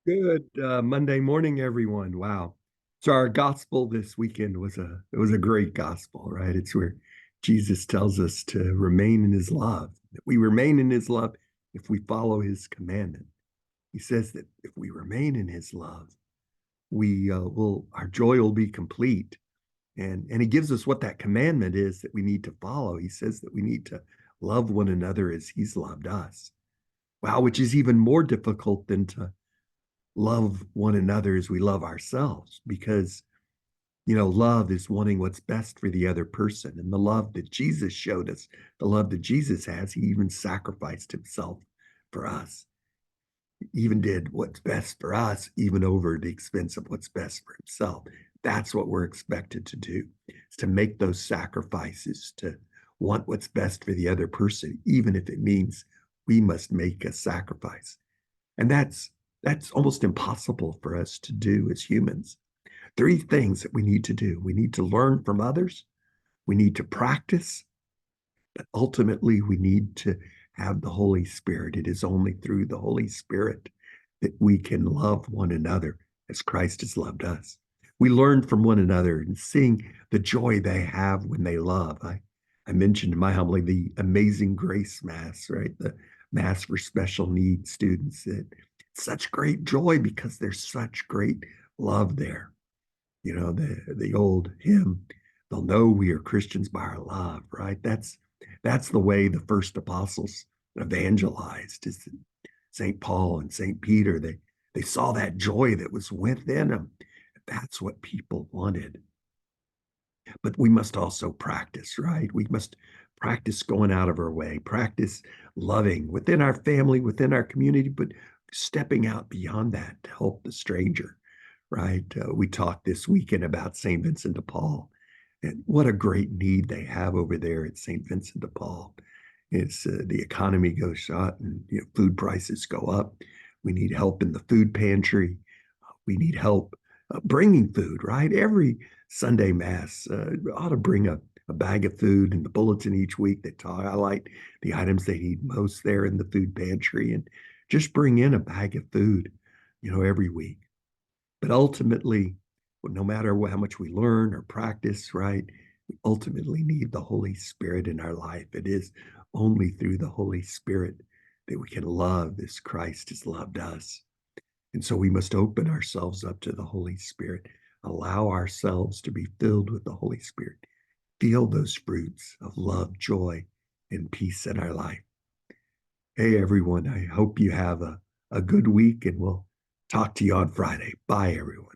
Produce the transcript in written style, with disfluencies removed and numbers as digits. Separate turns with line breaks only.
Good Monday morning, everyone. Wow. So our gospel this weekend was a great gospel, right? It's where Jesus tells us to remain in his love. That we remain in his love if we follow his commandment. He says that if we remain in his love, we will our joy will be complete. And he gives us what that commandment is that we need to follow. He says that we need to love one another as he's loved us. Wow, which is even more difficult than to love one another as we love ourselves because love is wanting what's best for the other person, and the love that Jesus showed us, the love that Jesus has, he even sacrificed himself for us. He even did what's best for us even over the expense of what's best for himself. That's what we're expected to do, is to make those sacrifices, to want what's best for the other person even if it means we must make a sacrifice. And that's almost impossible for us to do as humans. Three things that we need to do. We need to learn from others, we need to practice, but ultimately we need to have the Holy Spirit. It is only through the Holy Spirit that we can love one another as Christ has loved us. We learn from one another and seeing the joy they have when they love. I mentioned in my homily the Amazing Grace Mass, right? The Mass for special needs students. Such great joy because there's such great love there. The old hymn, they'll know we are Christians by our love, right? That's the way the first apostles evangelized. Is St. Paul and St. Peter, they saw that joy that was within them. That's what people wanted. But we must also practice, right? We must practice going out of our way, practice loving within our family, within our community, but stepping out beyond that to help the stranger, right? We talked this weekend about St. Vincent de Paul, and what a great need they have over there at St. Vincent de Paul. It's the economy goes up and food prices go up. We need help in the food pantry. We need help bringing food, right? Every Sunday Mass ought to bring a bag of food in the bulletin each week that highlight the items they need most there in the food pantry, and just bring in a bag of food, every week. But ultimately, well, no matter how much we learn or practice, right, we ultimately need the Holy Spirit in our life. It is only through the Holy Spirit that we can love as Christ has loved us. And so we must open ourselves up to the Holy Spirit, allow ourselves to be filled with the Holy Spirit, feel those fruits of love, joy, and peace in our life. Hey, everyone, I hope you have a good week, and we'll talk to you on Friday. Bye, everyone.